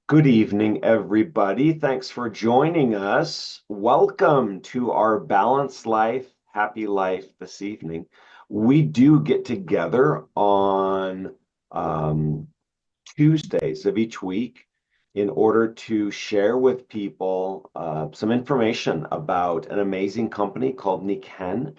Good evening, everybody. Thanks for joining us. Welcome to our Balanced Life, Happy Life this evening. We do get together on um, Tuesdays of each week in order to share with people some information about an amazing company called Nikken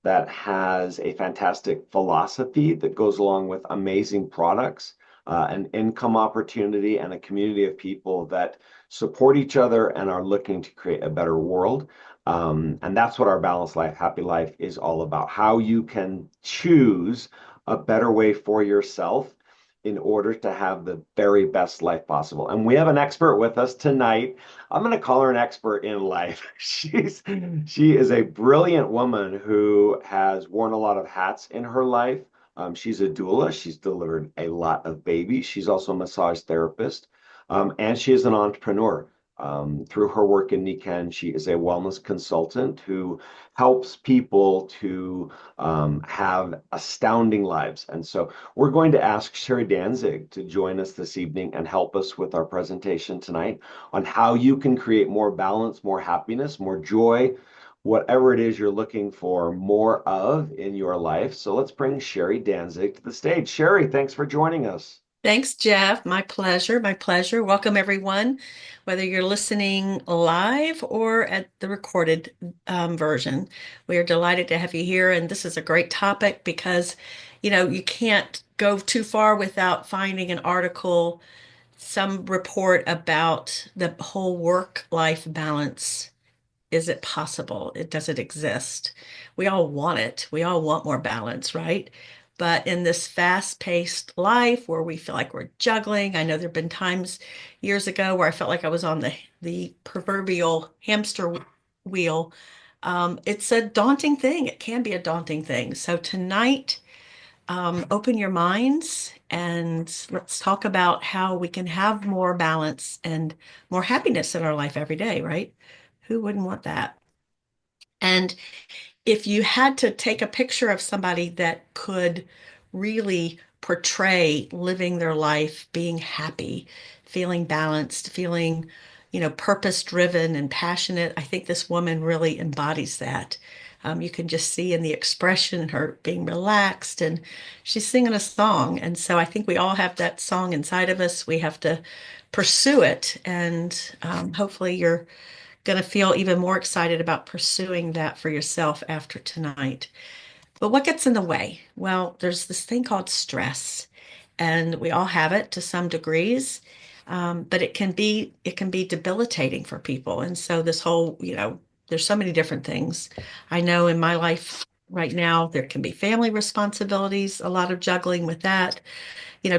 that has a fantastic philosophy that goes along with amazing products, an income opportunity, and a community of people that support each other and are looking to create a better world. And that's what our Balanced Life, Happy Life is all about. How you can choose a better way for yourself in order to have the very best life possible. And we have an expert with us tonight. I'm going to call her an expert in life. She is a brilliant woman who has worn a lot of hats in her life. She's a doula. She's delivered a lot of babies. She's also a massage therapist, and she is an entrepreneur. Through her work in Nikken, she is a wellness consultant who helps people to have astounding lives. And so we're going to ask Sherri Danzig to join us this evening and help us with our presentation tonight on how you can create more balance, more happiness, more joy, whatever it is you're looking for more of in your life. So let's bring Sherri Danzig to the stage. Sherri, thanks for joining us. Thanks, Jeff. My pleasure. My pleasure. Welcome, everyone, whether you're listening live or at the recorded version. We are delighted to have you here. And this is a great topic because, you can't go too far without finding an article, some report about the whole work-life balance. Is it possible? Does it exist? We all want it. We all want more balance, right? But in this fast-paced life where we feel like we're juggling, I know there have been times years ago where I felt like I was on the proverbial hamster wheel. It's a daunting thing. It can be a daunting thing. So tonight, open your minds and let's talk about how we can have more balance and more happiness in our life every day, right? Who wouldn't want that? And if you had to take a picture of somebody that could really portray living their life, being happy, feeling balanced, feeling, purpose driven and passionate, I think this woman really embodies that. You can just see in the expression her being relaxed and she's singing a song. And so I think we all have that song inside of us. We have to pursue it. And hopefully you're going to feel even more excited about pursuing that for yourself after tonight. But what gets in the way? Well, there's this thing called stress, and we all have it to some degrees. But it can be debilitating for people. And so this whole, there's so many different things. I know in my life right now, there can be family responsibilities, a lot of juggling with that,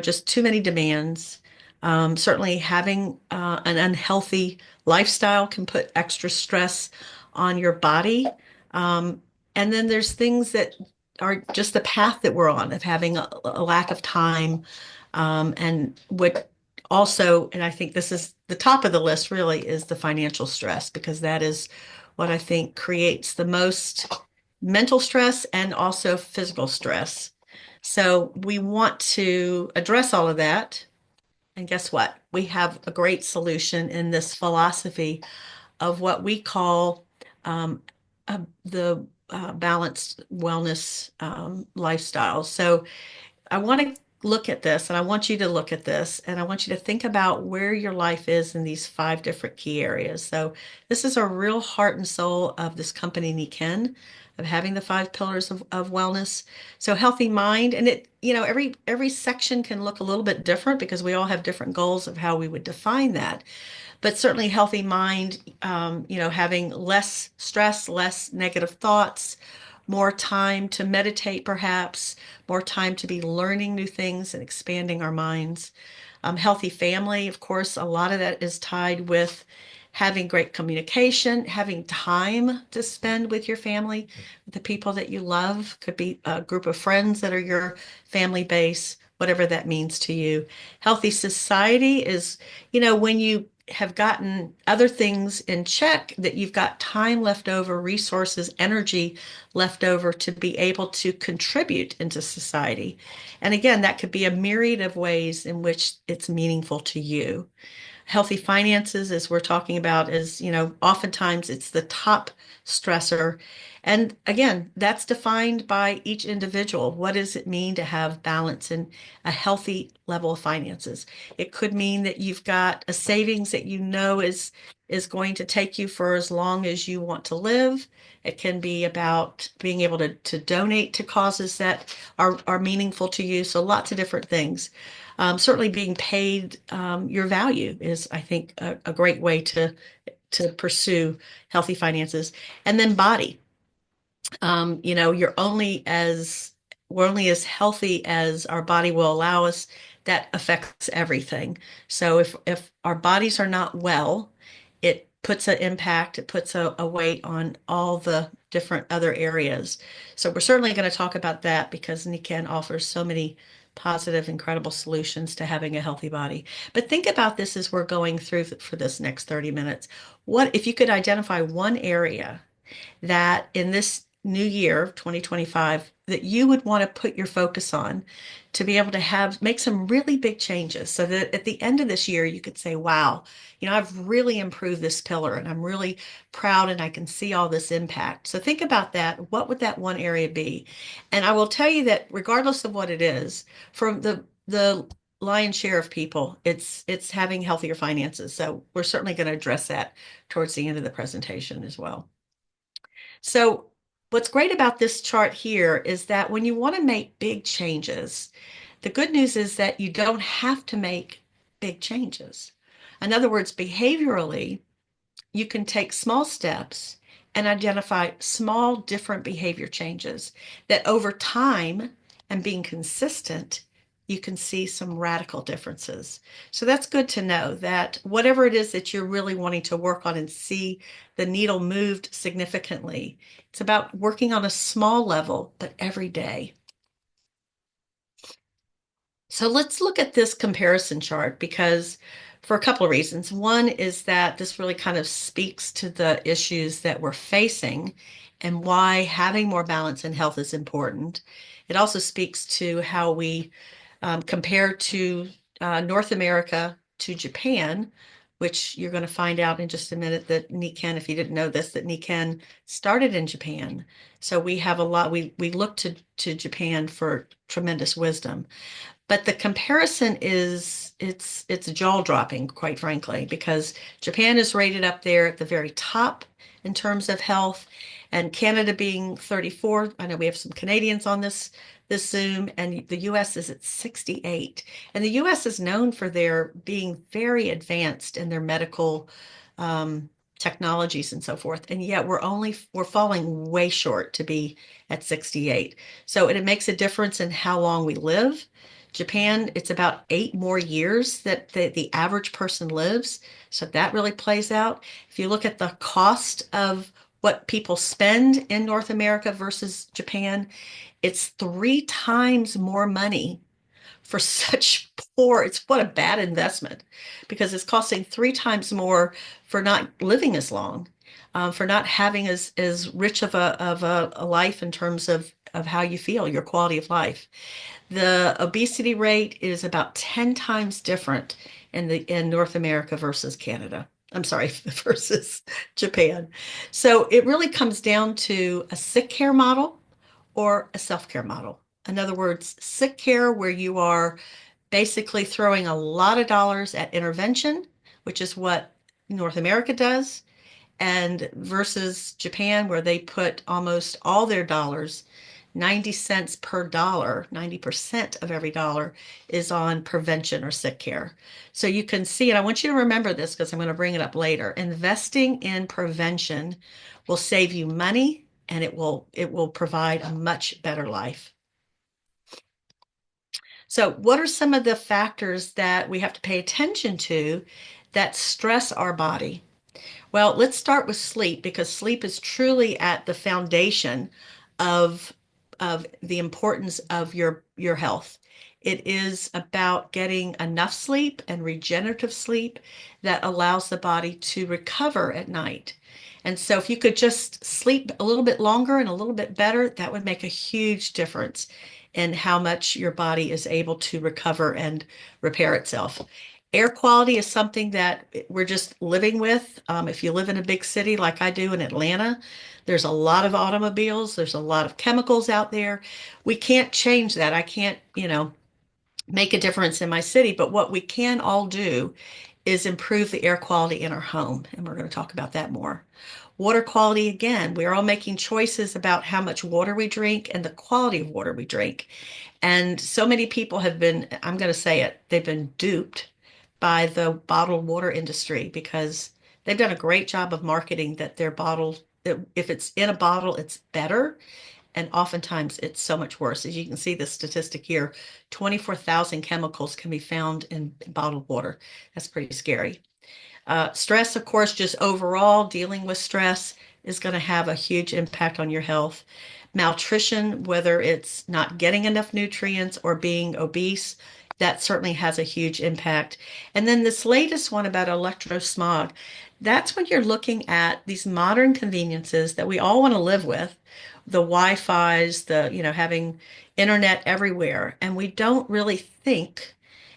just too many demands. Certainly, having an unhealthy lifestyle can put extra stress on your body. Um, and then there's things that are just the path that we're on of having a lack of time. And what also, and I think this is the top of the list really, is the financial stress, because that is what I think creates the most mental stress and also physical stress. So we want to address all of that. And guess what? We have a great solution in this philosophy of what we call the balanced wellness lifestyle. So I want to look at this and I want you to look at this and I want you to think about where your life is in these five different key areas. So this is a real heart and soul of this company, Nikken, of having the five pillars of wellness. So healthy mind, and every section can look a little bit different because we all have different goals of how we would define that. But certainly healthy mind, having less stress, less negative thoughts, more time to meditate, perhaps, more time to be learning new things and expanding our minds. Healthy family, of course, a lot of that is tied with having great communication, having time to spend with your family, with the people that you love. Could be a group of friends that are your family base, whatever that means to you. Healthy society is, when you have gotten other things in check, that you've got time left over, resources, energy left over to be able to contribute into society. And again, that could be a myriad of ways in which it's meaningful to you. Healthy finances, as we're talking about, is, oftentimes it's the top stressor. And again, that's defined by each individual. What does it mean to have balance and a healthy level of finances? It could mean that you've got a savings that is going to take you for as long as you want to live. It can be about being able to donate to causes that are meaningful to you. So lots of different things. Certainly being paid your value is, I think, a great way to pursue healthy finances. And then body. You're only as we're only as healthy as our body will allow us. That affects everything. So if our bodies are not well, it puts an impact, it puts a weight on all the different other areas. So we're certainly going to talk about that because Nikken offers so many positive, incredible solutions to having a healthy body. But think about this as we're going through for this next 30 minutes. What if you could identify one area that in this new year, 2025, that you would want to put your focus on to be able to have make some really big changes so that at the end of this year you could say, wow, I've really improved this pillar and I'm really proud and I can see all this impact. So think about that. What would that one area be? And I will tell you that regardless of what it is, from the lion's share of people, it's having healthier finances. So we're certainly going to address that towards the end of the presentation as well. So what's great about this chart here is that when you want to make big changes, the good news is that you don't have to make big changes. In other words, behaviorally, you can take small steps and identify small different behavior changes that over time and being consistent, you can see some radical differences. So that's good to know that whatever it is that you're really wanting to work on and see the needle moved significantly, it's about working on a small level, but every day. So let's look at this comparison chart because for a couple of reasons. One is that this really kind of speaks to the issues that we're facing and why having more balance and health is important. It also speaks to how we compare to North America to Japan, which you're going to find out in just a minute that Nikken, if you didn't know this, that Nikken started in Japan. So we have a lot, we look to Japan for tremendous wisdom. But the comparison is it's jaw-dropping, quite frankly, because Japan is rated up there at the very top in terms of health, and Canada being 34. I know we have some Canadians on this Zoom, and the US is at 68. And the US is known for their being very advanced in their medical technologies and so forth. And yet we're falling way short to be at 68. So it makes a difference in how long we live. Japan, it's about 8 more years that the average person lives. So that really plays out. If you look at the cost of what people spend in North America versus Japan, it's 3 times more money for such it's what a bad investment because it's costing 3 times more for not living as long, for not having as rich of a life in terms of how you feel, your quality of life. The obesity rate is about 10 times different in North America versus Canada. I'm sorry, versus Japan. So it really comes down to a sick care model or a self-care model. In other words, sick care where you are basically throwing a lot of dollars at intervention, which is what North America does, and versus Japan, where they put almost all their dollars, 90 cents per dollar, 90% of every dollar is on prevention or sick care. So you can see, and I want you to remember this because I'm going to bring it up later. Investing in prevention will save you money and it will provide a much better life. So, what are some of the factors that we have to pay attention to that stress our body? Well, let's start with sleep because sleep is truly at the foundation of the importance of your health. It is about getting enough sleep and regenerative sleep that allows the body to recover at night. And so if you could just sleep a little bit longer and a little bit better, that would make a huge difference in how much your body is able to recover and repair itself. Air quality is something that we're just living with. If you live in a big city like I do in Atlanta, there's a lot of automobiles, there's a lot of chemicals out there. We can't change that. I can't, make a difference in my city, but what we can all do is improve the air quality in our home. And we're going to talk about that more. Water quality, again, we're all making choices about how much water we drink and the quality of water we drink. And so many people have been, I'm going to say it, they've been duped by the bottled water industry because they've done a great job of marketing that their bottle, if it's in a bottle, it's better. And oftentimes it's so much worse. As you can see the statistic here, 24,000 chemicals can be found in bottled water. That's pretty scary. Stress, of course, just overall dealing with stress is going to have a huge impact on your health. Malnutrition, whether it's not getting enough nutrients or being obese, that certainly has a huge impact. And then this latest one about electrosmog, that's when you're looking at these modern conveniences that we all want to live with, the Wi-Fi's, having internet everywhere, and we don't really think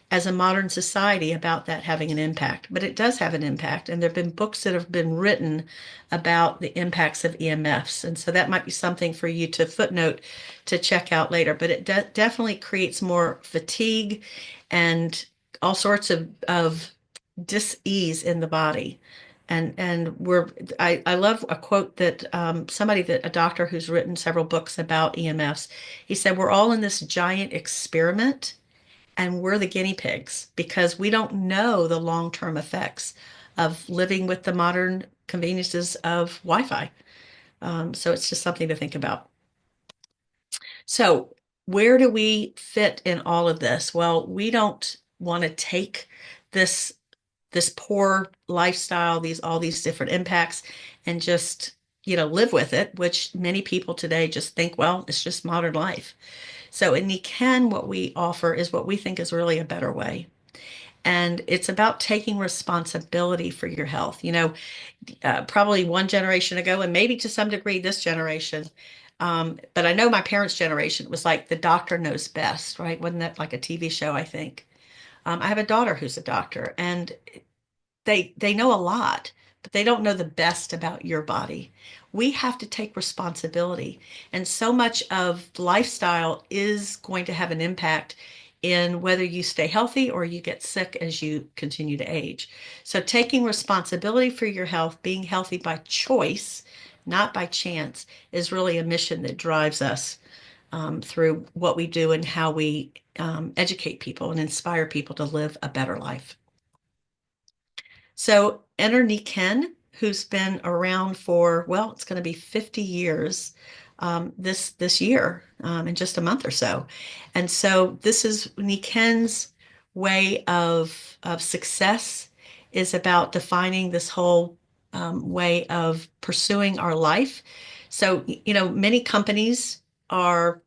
as a modern society about that having an impact, but it does have an impact. And there have been books that have been written about the impacts of EMFs. And so that might be something for you to footnote to check out later. But it definitely creates more fatigue and all sorts of dis-ease in the body. I love a quote that a doctor who's written several books about EMFs. He said, we're all in this giant experiment and we're the guinea pigs because we don't know the long-term effects of living with the modern conveniences of Wi-Fi. So it's just something to think about. So where do we fit in all of this? Well, we don't want to take this this poor lifestyle, these all these different impacts, and just live with it, which many people today just think, well, it's just modern life. So in Nikken, what we offer is what we think is really a better way. And it's about taking responsibility for your health. Probably one generation ago, and maybe to some degree this generation, but I know my parents' generation was like the doctor knows best, right? Wasn't that like a TV show, I think? I have a daughter who's a doctor, and they know a lot, but they don't know the best about your body. We have to take responsibility. And so much of lifestyle is going to have an impact in whether you stay healthy or you get sick as you continue to age. So taking responsibility for your health, being healthy by choice, not by chance, is really a mission that drives us through what we do and how we educate people and inspire people to live a better life. So enter Nikken, who's been around for, well, it's going to be 50 years this year in just a month or so. And so this is Nikken's way of success is about defining this whole way of pursuing our life. So, many companies are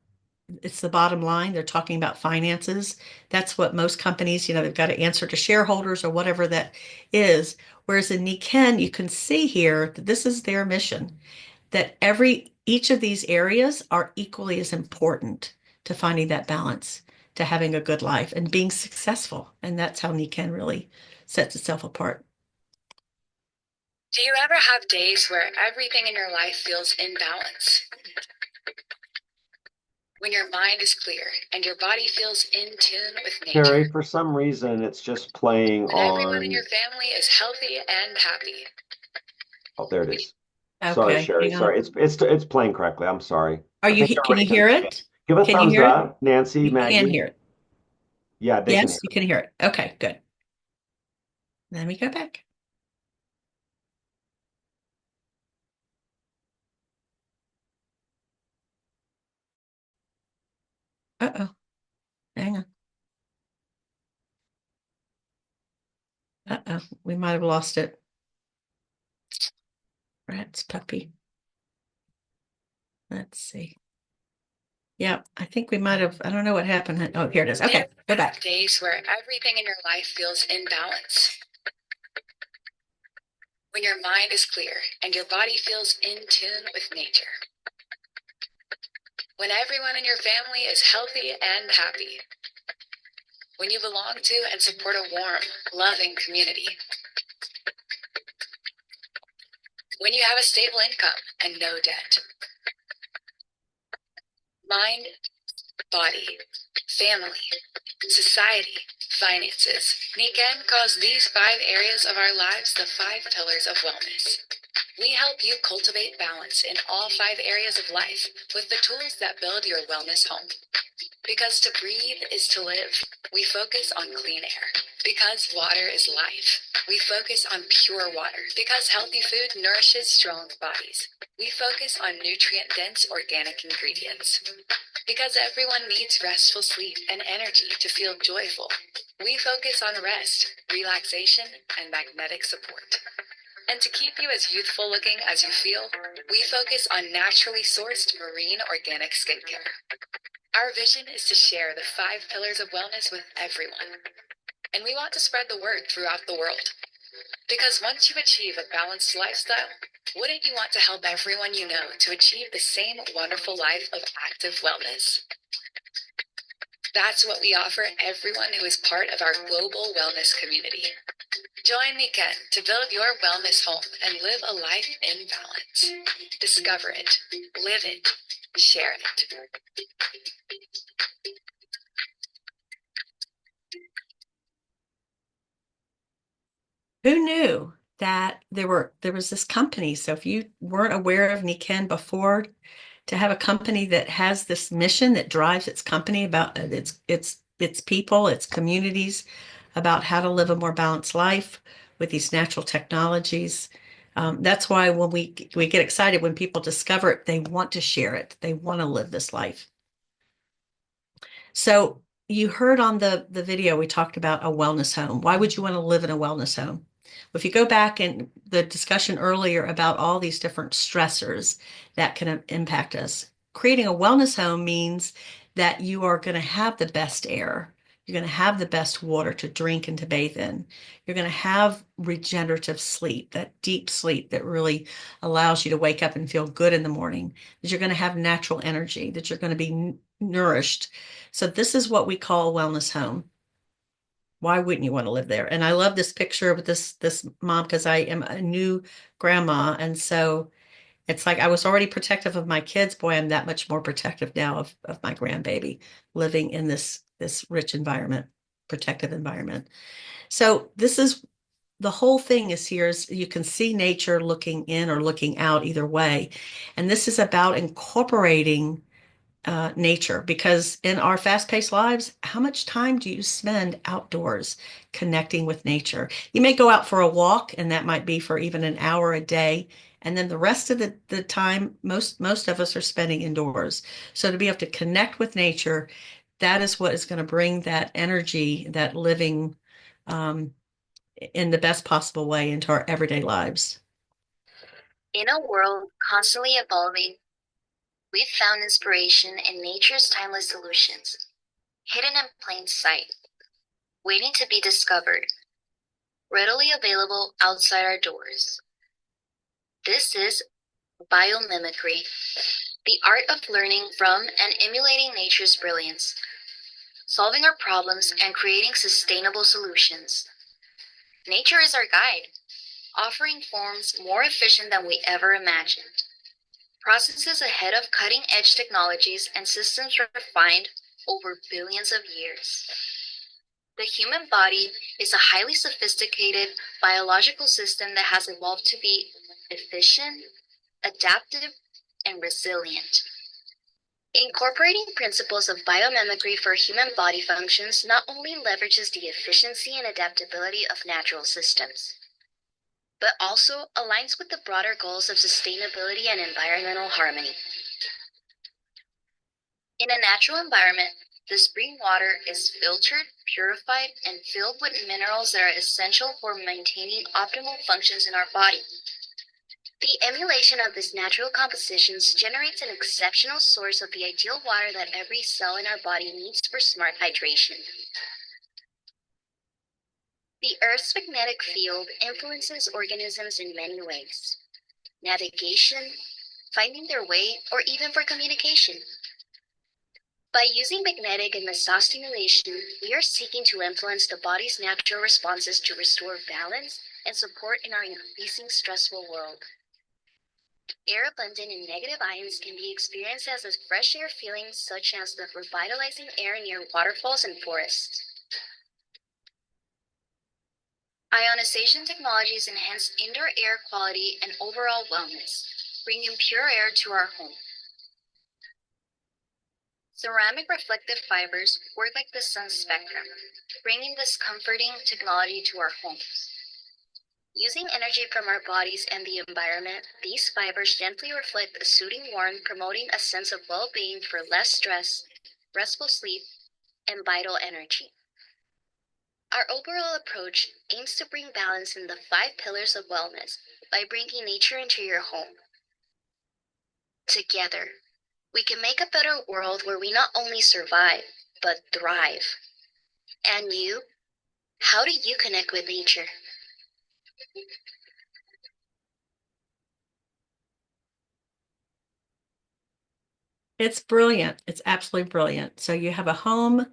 it's the bottom line. They're talking about finances. That's what most companies, they've got to answer to shareholders or whatever that is. Whereas in Nikken, you can see here that this is their mission, that each of these areas are equally as important to finding that balance, to having a good life and being successful. And that's how Nikken really sets itself apart. Do you ever have days where everything in your life feels in balance? When your mind is clear and your body feels in tune with Sherri, nature? for some reason, it's just playing When everyone in your on. family is healthy and happy? Oh, there it When you, is. Sorry, Okay, Sherri. hang on. Sorry, it's playing correctly. I'm sorry. Are I think can everybody you can hear understand. it? Give a Can you thumbs hear it? up, Nancy, You can Maggie. hear it. Yeah, they can hear. Yes, you can hear it. Okay, good. Let me go back. Uh-oh. Hang on. Uh-oh. We might have lost it. Rat's puppy. Let's see. Yeah, I think we might have. I don't know what happened. Oh, here it is. Okay, go back. days where everything in your life feels in balance. When your mind is clear and your body feels in tune with nature. When everyone in your family is healthy and happy. when you belong to and support a warm, loving community, when you have a stable income and no debt. Mind, body, family, society, finances. Nikken calls these 5 areas of our lives the 5 pillars of wellness. We help you cultivate balance in all 5 areas of life with the tools that build your wellness home. Because to breathe is to live, we focus on clean air. Because water is life, we focus on pure water. Because healthy food nourishes strong bodies, we focus on nutrient-dense organic ingredients. Because everyone needs restful sleep and energy to feel joyful, we focus on rest, relaxation, and magnetic support. And to keep you as youthful looking as you feel, we focus on naturally sourced marine organic skincare. Our vision is to share the 5 pillars of wellness with everyone. And we want to spread the word throughout the world. Because once you achieve a balanced lifestyle, wouldn't you want to help everyone you know to achieve the same wonderful life of active wellness? That's what we offer everyone who is part of our global wellness community. Join Nikken to build your wellness home and live a life in balance. Discover it, live it, share it. Who knew that there was this company? So if you weren't aware of Nikken before, to have a company that has this mission that drives its company about its people, its communities, about how to live a more balanced life with these natural technologies. That's why when we get excited when people discover it, they want to share it. They want to live this life. So you heard on the video we talked about a wellness home. Why would you want to live in a wellness home? If you go back in the discussion earlier about all these different stressors that can impact us, creating a wellness home means that you are going to have the best air. You're going to have the best water to drink and to bathe in. You're going to have regenerative sleep, that deep sleep that really allows you to wake up and feel good in the morning. That you're going to have natural energy, that you're going to be nourished. So this is what we call a wellness home. Why wouldn't you want to live there? And I love this picture with this mom because I am a new grandma, and so it's like I was already protective of my kids. Boy, I'm that much more protective now of my grandbaby living in this rich environment, protective environment. So this is the whole thing is here is you can see nature looking in or looking out either way. And this is about incorporating nature because in our fast-paced lives, how much time do you spend outdoors connecting with nature? You may go out for a walk, and that might be for even an hour a day. And then the rest of the time, most of us are spending indoors. So to be able to connect with nature, that is what is going to bring that energy, that living um, in the best possible way into our everyday lives. In a world constantly evolving, we've found inspiration in nature's timeless solutions, hidden in plain sight, waiting to be discovered, readily available outside our doors. This is biomimicry, the art of learning from and emulating nature's brilliance, solving our problems and creating sustainable solutions. Nature is our guide, offering forms more efficient than we ever imagined, processes ahead of cutting-edge technologies and systems refined over billions of years. The human body is a highly sophisticated biological system that has evolved to be efficient, adaptive, and resilient. Incorporating principles of biomimicry for human body functions not only leverages the efficiency and adaptability of natural systems, but also aligns with the broader goals of sustainability and environmental harmony. In a natural environment, the spring water is filtered, purified, and filled with minerals that are essential for maintaining optimal functions in our body. The emulation of these natural compositions generates an exceptional source of the ideal water that every cell in our body needs for smart hydration. The Earth's magnetic field influences organisms in many ways: navigation, finding their way, or even for communication. By using magnetic and massage stimulation, we are seeking to influence the body's natural responses to restore balance and support in our increasing stressful world. Air abundant in negative ions can be experienced as a fresh air feeling, such as the revitalizing air near waterfalls and forests. Ionization technologies enhance indoor air quality and overall wellness, bringing pure air to our home. Ceramic reflective fibers work like the sun's spectrum, bringing this comforting technology to our homes. Using energy from our bodies and the environment, these fibers gently reflect a soothing warmth, promoting a sense of well-being for less stress, restful sleep, and vital energy. Our overall approach aims to bring balance in the 5 pillars of wellness by bringing nature into your home. Together, we can make a better world where we not only survive, but thrive. And you? How do you connect with nature? It's brilliant. It's absolutely brilliant. So you have a home,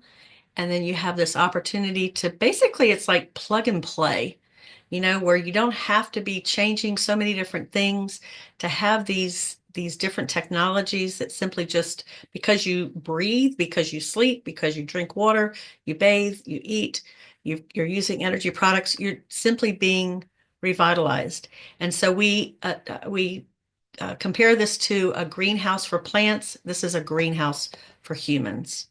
and then you have this opportunity to basically, it's like plug and play, where you don't have to be changing so many different things to have these different technologies that simply just because you breathe, because you sleep, because you drink water, you bathe, you eat, you're using energy products, you're simply being revitalized. And so we compare this to a greenhouse for plants. This is a greenhouse for humans.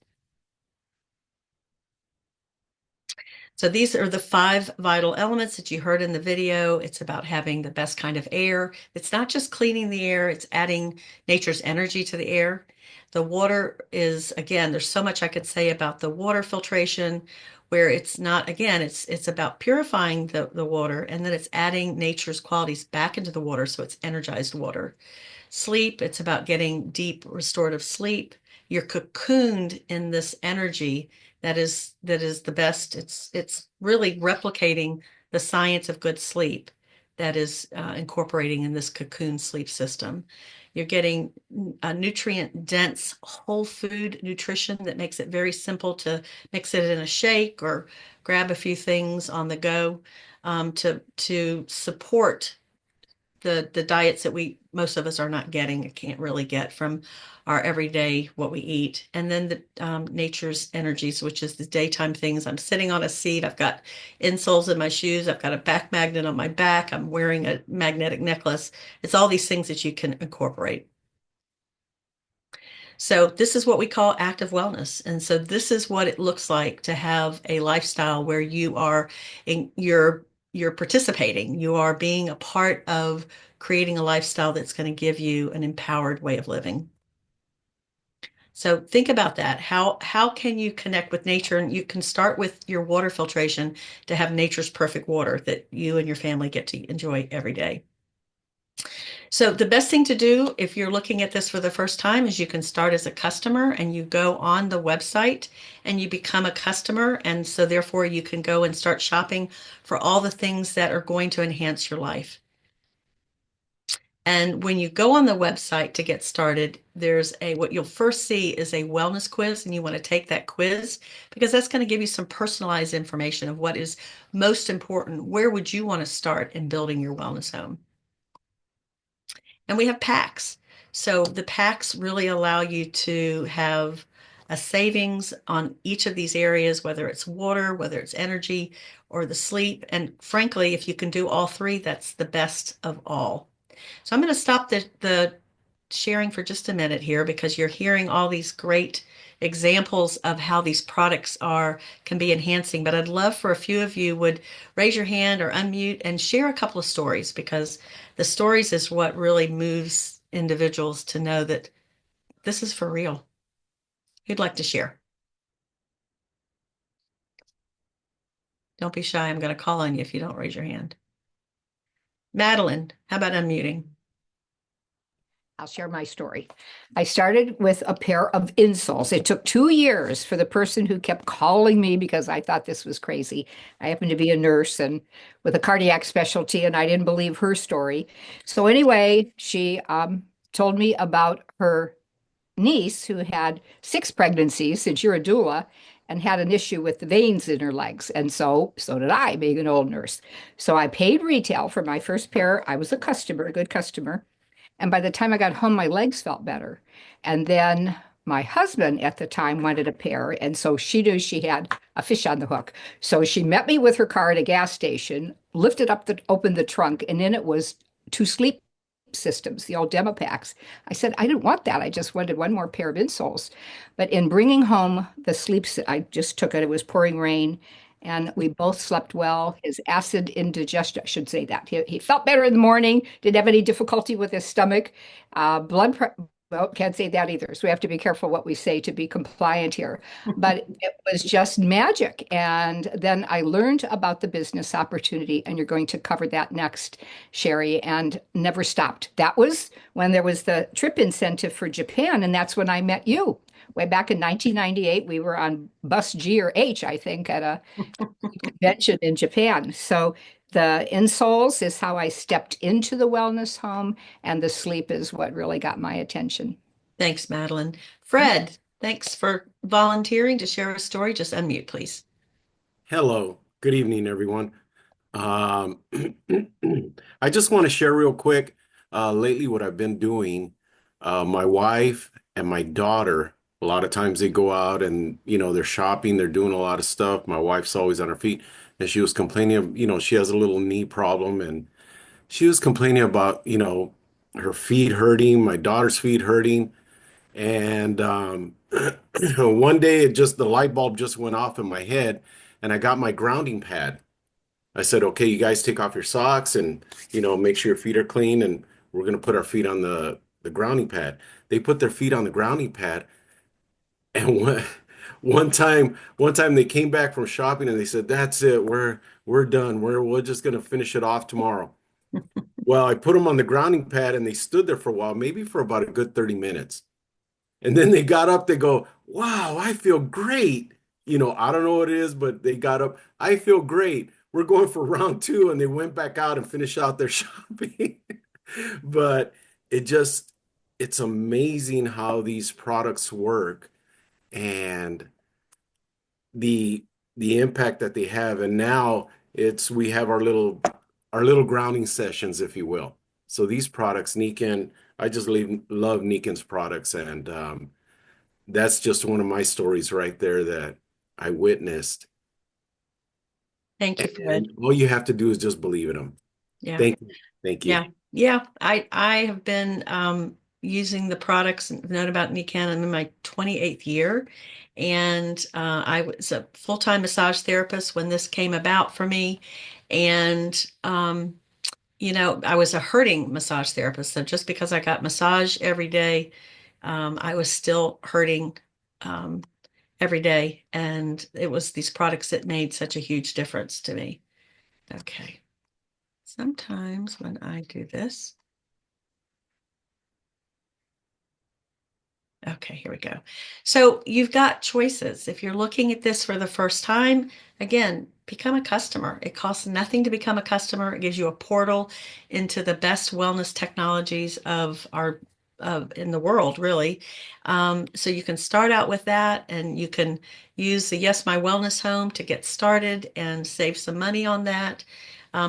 So these are the 5 vital elements that you heard in the video. It's about having the best kind of air. It's not just cleaning the air, it's adding nature's energy to the air. The water is, again, there's so much I could say about the water filtration, where it's not, again, it's about purifying the water, and then it's adding nature's qualities back into the water, so it's energized water. Sleep, it's about getting deep restorative sleep. You're cocooned in this energy that is the best. It's really replicating the science of good sleep that is incorporating in this cocoon sleep system. You're getting a nutrient dense whole food nutrition that makes it very simple to mix it in a shake or grab a few things on the go, to support the diets that we most of us are not getting, can't really get from our everyday what we eat. And then the nature's energies, which is the daytime things. I'm sitting on a seat, I've got insoles in my shoes, I've got a back magnet on my back, I'm wearing a magnetic necklace. It's all these things that you can incorporate. So this is what we call active wellness. And so this is what it looks like to have a lifestyle where you are in you're participating, you are being a part of creating a lifestyle that's going to give you an empowered way of living. So think about that. How can you connect with nature? And you can start with your water filtration to have nature's perfect water that you and your family get to enjoy every day. So the best thing to do if you're looking at this for the first time is you can start as a customer and you go on the website and you become a customer. And so therefore you can go and start shopping for all the things that are going to enhance your life. And when you go on the website to get started, what you'll first see is a wellness quiz, and you want to take that quiz because that's going to give you some personalized information of what is most important. Where would you want to start in building your wellness home? And we have packs. So the packs really allow you to have a savings on each of these areas, whether it's water, whether it's energy, or the sleep. And frankly, if you can do all three, that's the best of all. So I'm going to stop the sharing for just a minute here because you're hearing all these great examples of how these products can be enhancing. But I'd love for a few of you would raise your hand or unmute and share a couple of stories, because the stories is what really moves individuals to know that this is for real. Who'd like to share? Don't be shy. I'm going to call on you if you don't raise your hand. Madeline, how about unmuting? I'll share my story. I started with a pair of insoles. It took 2 years for the person who kept calling me because I thought this was crazy. I happened to be a nurse and with a cardiac specialty, and I didn't believe her story. So anyway, she told me about her niece who had 6 pregnancies since you're a doula and had an issue with the veins in her legs. And so did I, being an old nurse. So I paid retail for my first pair. I was a customer, a good customer. And by the time I got home, my legs felt better. And then my husband at the time wanted a pair. And so she knew she had a fish on the hook. So she met me with her car at a gas station, lifted up opened the trunk, and in it was 2 sleep systems, the old demo packs. I said, I didn't want that. I just wanted one more pair of insoles. But in bringing home the sleeps, I just took it. It was pouring rain. And we both slept well. His acid indigestion, I should say that. He felt better in the morning, didn't have any difficulty with his stomach. Blood pressure, well, can't say that either. So we have to be careful what we say to be compliant here. But it was just magic. And then I learned about the business opportunity, and you're going to cover that next, Sherri, and never stopped. That was when there was the trip incentive for Japan, and that's when I met you. Way back in 1998, we were on bus G or H, I think, at a convention in Japan. So the insoles is how I stepped into the wellness home, and the sleep is what really got my attention. Thanks, Madeline. Fred, thanks for volunteering to share a story. Just unmute, please. Hello, good evening, everyone. Um, I just want to share real quick, lately what I've been doing. My wife and my daughter, a lot of times they go out and, they're shopping, they're doing a lot of stuff. My wife's always on her feet, and she was complaining of, she has a little knee problem, and she was complaining about, her feet hurting, my daughter's feet hurting. And one day the light bulb just went off in my head, and I got my grounding pad. I said, okay, you guys take off your socks and, make sure your feet are clean, and we're going to put our feet on the grounding pad. They put their feet on the grounding pad. And one time they came back from shopping and they said, that's it. We're done. We're just going to finish it off tomorrow. Well, I put them on the grounding pad and they stood there for a while, maybe for about a good 30 minutes. And then they got up, they go, wow, I feel great. I don't know what it is, but they got up, I feel great. We're going for round two. And they went back out and finished out their shopping. But it just, it's amazing how these products work and the the impact that they have. And now we have our little grounding sessions, if you will. So these products, Nikken, I just love Nikken's products, and that's just one of my stories right there that I witnessed. Thank you, Fred. And all you have to do is just believe in them. Yeah. Thank you. Thank you. Yeah. Yeah. I have been using the products and known about Nikken. I'm in my 28th year. And I was a full-time massage therapist when this came about for me. And I was a hurting massage therapist. So just because I got massage every day, I was still hurting um, every day. And it was these products that made such a huge difference to me. Okay. Sometimes when I do this, okay, here we go. So you've got choices. If you're looking at this for the first time, again, become a customer. It costs nothing to become a customer. It gives you a portal into the best wellness technologies in the world, really. So you can start out with that, and you can use the Yes My Wellness Home to get started and save some money on that.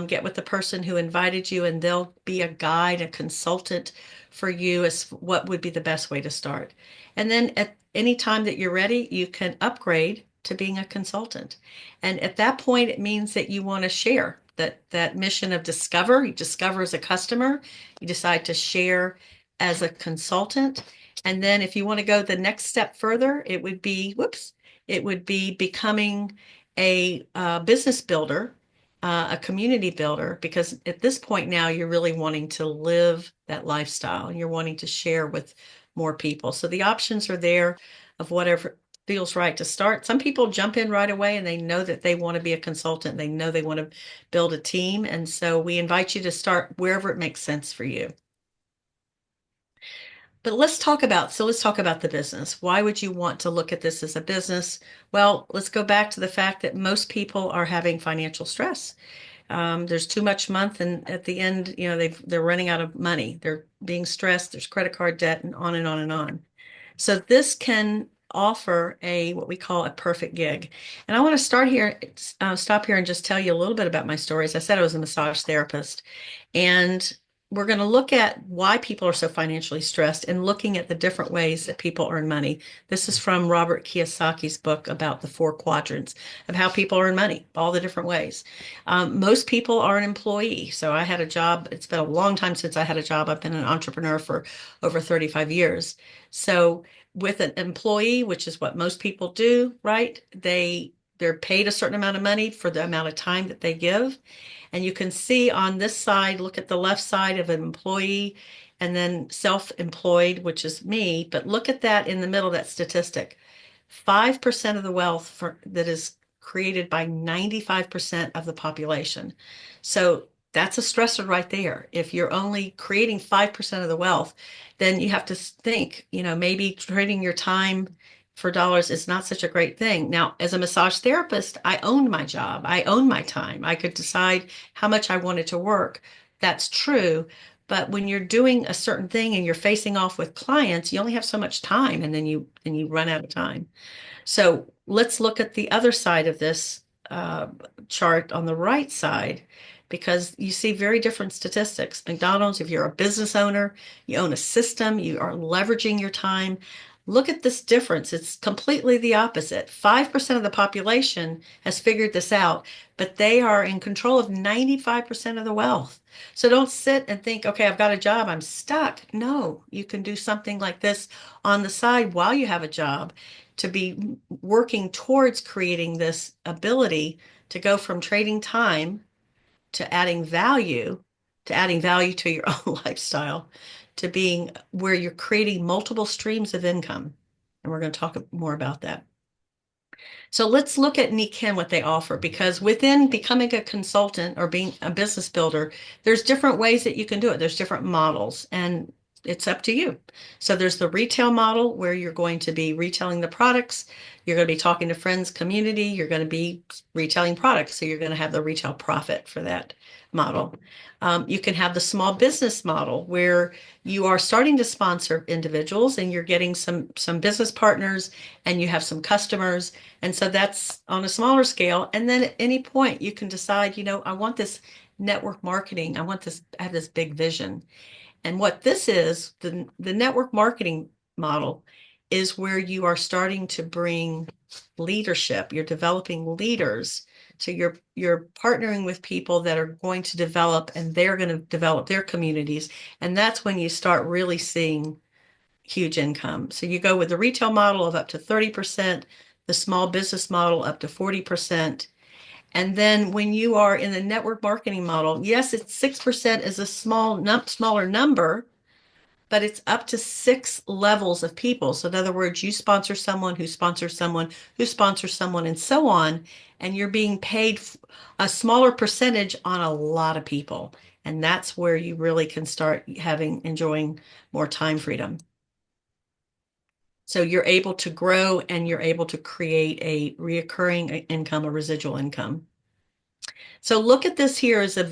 Get with the person who invited you, and they'll be a guide, a consultant for you as what would be the best way to start. And then at any time that you're ready, you can upgrade to being a consultant. And at that point, it means that you want to share that mission of discover. You discover as a customer, you decide to share as a consultant. And then if you want to go the next step further, it would be becoming a business builder, a community builder, because at this point now you're really wanting to live that lifestyle and you're wanting to share with more people. So the options are there of whatever feels right to start. Some people jump in right away and they know that they want to be a consultant. They know they want to build a team. And so we invite you to start wherever it makes sense for you. But let's talk about the business. Why would you want to look at this as a business? Well, let's go back to the fact that most people are having financial stress. There's too much month, and at the end, they're running out of money. They're being stressed. There's credit card debt, and on and on and on. So this can offer a what we call a perfect gig. And I want to stop here and just tell you a little bit about my story. As I said, I was a massage therapist, and we're going to look at why people are so financially stressed and looking at the different ways that people earn money. This is from Robert Kiyosaki's book about the four quadrants of how people earn money, all the different ways. Most people are an employee. So I had a job. It's been a long time since I had a job. I've been an entrepreneur for over 35 years. So with an employee, which is what most people do, right? They're paid a certain amount of money for the amount of time that they give. And you can see on this side, look at the left side of an employee and then self-employed, which is me. But look at that in the middle, that statistic. 5% of the wealth that is created by 95% of the population. So that's a stressor right there. If you're only creating 5% of the wealth, then you have to think, maybe trading your time for dollars is not such a great thing. Now, as a massage therapist, I owned my job. I owned my time. I could decide how much I wanted to work. That's true. But when you're doing a certain thing and you're facing off with clients, you only have so much time and then you run out of time. So let's look at the other side of this chart on the right side, because you see very different statistics. McDonald's, if you're a business owner, you own a system, you are leveraging your time. Look at this difference. It's completely the opposite. 5% of the population has figured this out, but they are in control of 95% of the wealth. So don't sit and think, okay, I've got a job, I'm stuck. No, you can do something like this on the side while you have a job to be working towards creating this ability to go from trading time to adding value to your own lifestyle, to being where you're creating multiple streams of income. And we're going to talk more about that. So let's look at Nikken, what they offer, because within becoming a consultant or being a business builder, there's different ways that you can do it. There's different models, and it's up to you. So there's the retail model where you're going to be retailing the products. You're going to be talking to friends, community. You're going to be retailing products. So you're going to have the retail profit for that model. You can have the small business model where you are starting to sponsor individuals and you're getting some business partners and you have some customers. And so that's on a smaller scale. And then at any point you can decide, I want this network marketing. I have this big vision. And what this is, the network marketing model is where you are starting to bring leadership. You're developing leaders. So you're partnering with people that are going to develop, and they're going to develop their communities. And that's when you start really seeing huge income. So you go with the retail model of up to 30%, the small business model up to 40%. And then when you are in the network marketing model, yes, it's 6% is a smaller number, but it's up to 6 levels of people. So in other words, you sponsor someone who sponsors someone who sponsors someone and so on, and you're being paid a smaller percentage on a lot of people. And that's where you really can start enjoying more time freedom. So you're able to grow and you're able to create a reoccurring income, a residual income. So look at this here as a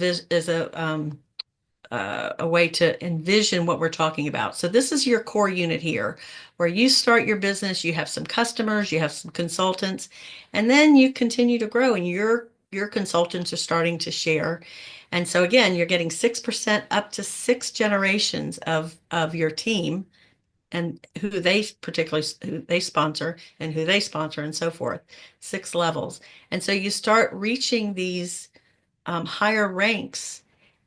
way to envision what we're talking about. So this is your core unit here, where you start your business, you have some customers, you have some consultants, and then you continue to grow and your consultants are starting to share. And so again, you're getting 6% up to 6 generations of your team and who they sponsor and who they sponsor and so forth, 6 levels. And so you start reaching these higher ranks,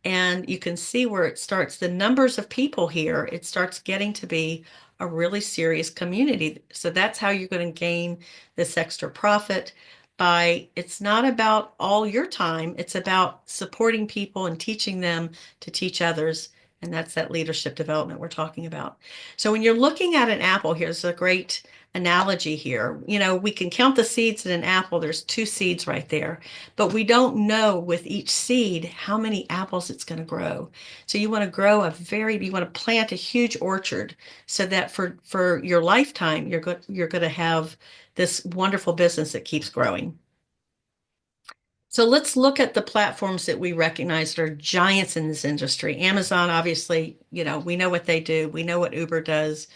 and you can see where it starts. The numbers of people here, it starts getting to be a really serious community. So that's how you're going to gain this extra profit it's not about all your time, it's about supporting people and teaching them to teach others. And that's that leadership development we're talking about. So when you're looking at an apple, here's a great analogy here. We can count the seeds in an apple. There's 2 seeds right there, but we don't know with each seed how many apples it's going to grow. So you want to plant a huge orchard so that for your lifetime, you're going to have this wonderful business that keeps growing. So let's look at the platforms that we recognize that are giants in this industry. Amazon, obviously, we know what they do. We know what Uber does.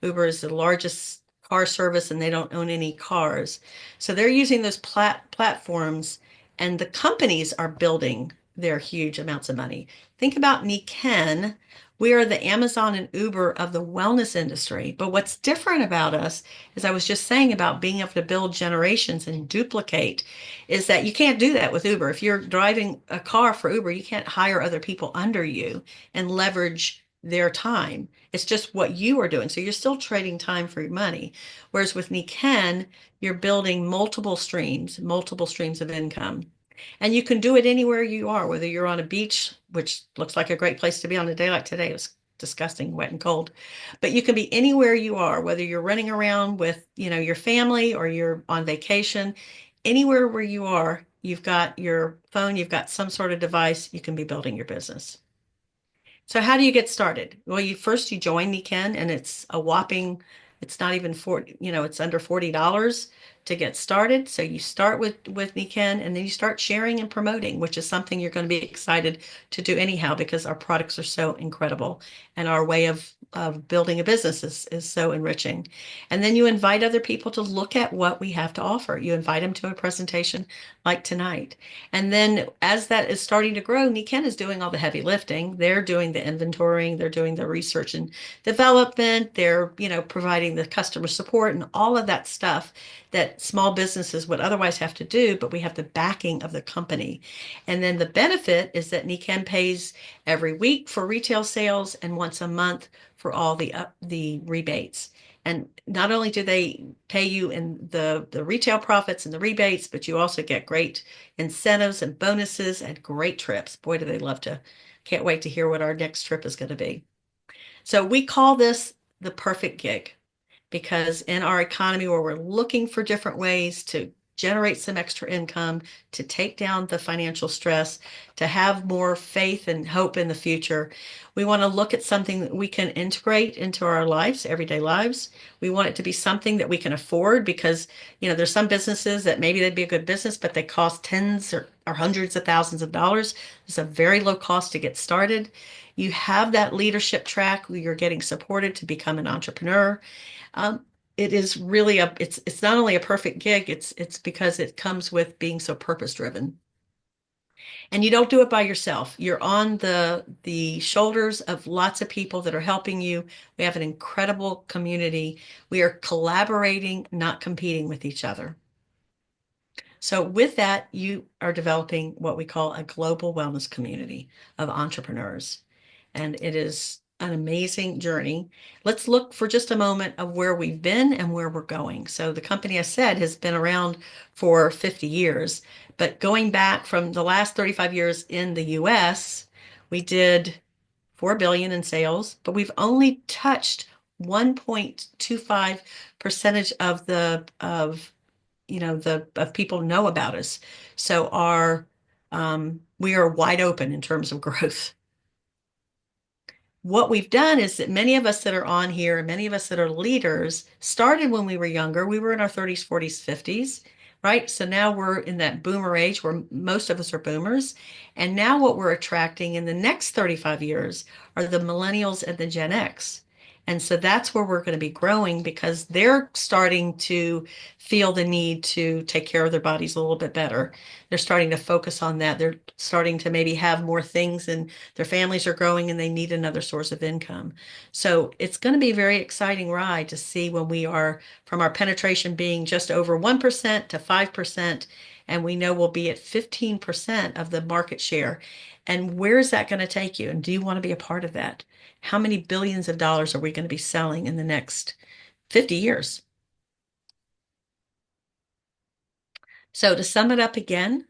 Uber is the largest car service and they don't own any cars. So they're using those platforms and the companies are building their huge amounts of money. Think about Nikken. We are the Amazon and Uber of the wellness industry. But what's different about us, as I was just saying about being able to build generations and duplicate, is that you can't do that with Uber. If you're driving a car for Uber, you can't hire other people under you and leverage their time. It's just what you are doing. So you're still trading time for your money. Whereas with Nikken, you're building multiple streams of income. And you can do it anywhere you are, whether you're on a beach, which looks like a great place to be on a day like today. It was disgusting, wet and cold. But you can be anywhere you are, whether you're running around with, your family or you're on vacation, anywhere where you are, you've got your phone, you've got some sort of device, you can be building your business. So how do you get started? Well, you join Nikken and it's not even 40, it's under $40 to get started. So you start with Nikken and then you start sharing and promoting, which is something you're going to be excited to do anyhow because our products are so incredible and our way of building a business is so enriching. And then you invite other people to look at what we have to offer. You invite them to a presentation like tonight. And then as that is starting to grow, Nikken is doing all the heavy lifting. They're doing the inventorying, they're doing the research and development, they're, providing the customer support and all of that stuff that small businesses would otherwise have to do, but we have the backing of the company. And then the benefit is that Nikken pays every week for retail sales and once a month for all the rebates. And not only do they pay you in the retail profits and the rebates, but you also get great incentives and bonuses and great trips. Boy, do they love to. Can't wait to hear what our next trip is going to be. So we call this the perfect gig because in our economy where we're looking for different ways to generate some extra income, to take down the financial stress, to have more faith and hope in the future, we want to look at something that we can integrate into our lives, everyday lives. We want it to be something that we can afford because, there's some businesses that maybe they'd be a good business, but they cost tens or hundreds of thousands of dollars. It's a very low cost to get started. You have that leadership track where you're getting supported to become an entrepreneur. It is really it's not only a perfect gig, it's because it comes with being so purpose driven. And you don't do it by yourself. You're on the shoulders of lots of people that are helping you. We have an incredible community. We are collaborating, not competing with each other. So with that, you are developing what we call a global wellness community of entrepreneurs. And it is an amazing journey. Let's look for just a moment of where we've been and where we're going. So the company I said has been around for 50 years, but going back from the last 35 years in the US, we did 4 billion in sales, but we've only touched 1.25% of of people know about us. So we are wide open in terms of growth. What we've done is that many of us that are on here, and many of us that are leaders, started when we were younger. We were in our 30s, 40s, 50s, right? So now we're in that boomer age where most of us are boomers. And now what we're attracting in the next 35 years are the millennials and the Gen X. And so that's where we're going to be growing because they're starting to feel the need to take care of their bodies a little bit better. They're starting to focus on that. They're starting to maybe have more things and their families are growing and they need another source of income. So it's going to be a very exciting ride to see when we are from our penetration being just over 1% to 5%, and we know we'll be at 15% of the market share. And where is that going to take you? And do you want to be a part of that? How many billions of dollars are we going to be selling in the next 50 years? So to sum it up again,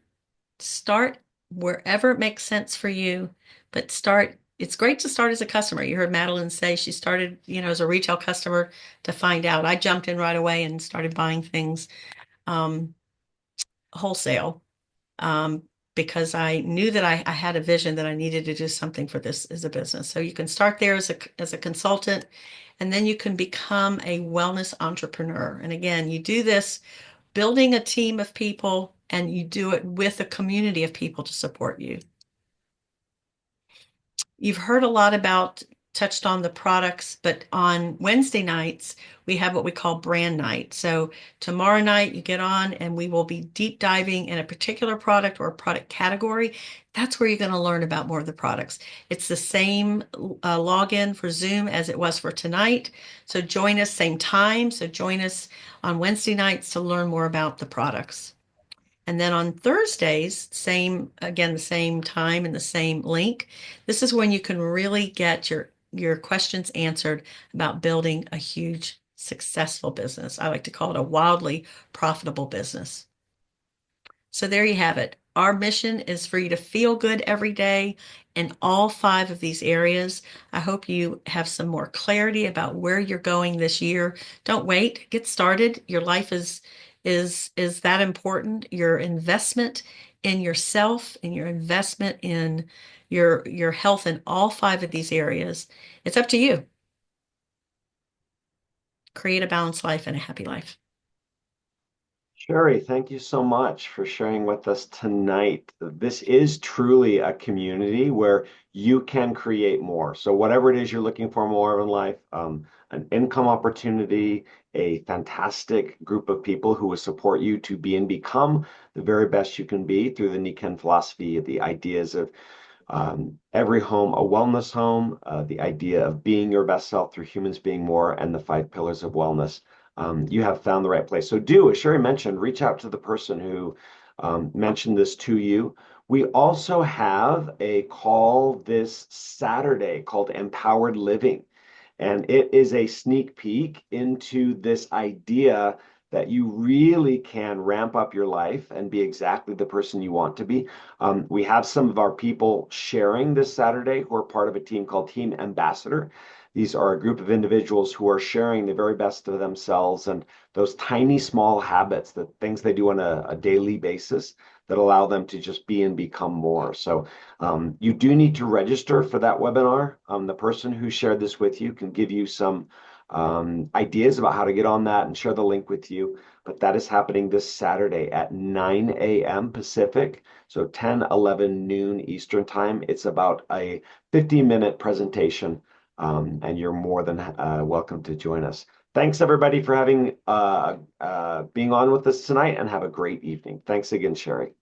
start wherever it makes sense for you, but it's great to start as a customer. You heard Madeline say she started, as a retail customer to find out. I jumped in right away and started buying things wholesale because I knew that I had a vision that I needed to do something for this as a business. So you can start there as a consultant, and then you can become a wellness entrepreneur. And again, you do this building a team of people, and you do it with a community of people to support you. You've heard a lot about touched on the products, but on Wednesday nights, we have what we call brand night. So tomorrow night you get on and we will be deep diving in a particular product or a product category. That's where you're going to learn about more of the products. It's the same login for Zoom as it was for tonight. So join us same time. So join us on Wednesday nights to learn more about the products. And then on Thursdays, same, again, the same time and the same link. This is when you can really get your questions answered about building a huge, successful business. I like to call it a wildly profitable business. So there you have it. Our mission is for you to feel good every day in all 5 of these areas. I hope you have some more clarity about where you're going this year. Don't wait, get started. Your life is that important. Your investment in yourself and your investment in your health in all 5 of these areas. It's up to you. Create a balanced life and a happy life. Sherri, thank you so much for sharing with us tonight. This is truly a community where you can create more. So whatever it is you're looking for more in life, an income opportunity, a fantastic group of people who will support you to be and become the very best you can be through the Nikken philosophy, the ideas of every home, a wellness home, the idea of being your best self through humans being more, and the 5 pillars of wellness. You have found the right place. So do, as Sherri mentioned, reach out to the person who mentioned this to you. We also have a call this Saturday called Empowered Living. And it is a sneak peek into this idea that you really can ramp up your life and be exactly the person you want to be. We have some of our people sharing this Saturday who are part of a team called Team Ambassador. These are a group of individuals who are sharing the very best of themselves and those tiny, small habits, the things they do on a daily basis that allow them to just be and become more. So you do need to register for that webinar. The person who shared this with you can give you some ideas about how to get on that and share the link with you. But that is happening this Saturday at 9 a.m. Pacific, so 10, 11 noon Eastern time. It's about a 15-minute presentation, and you're more than welcome to join us. Thanks everybody for having being on with us tonight, and have a great evening. Thanks again, Sherri.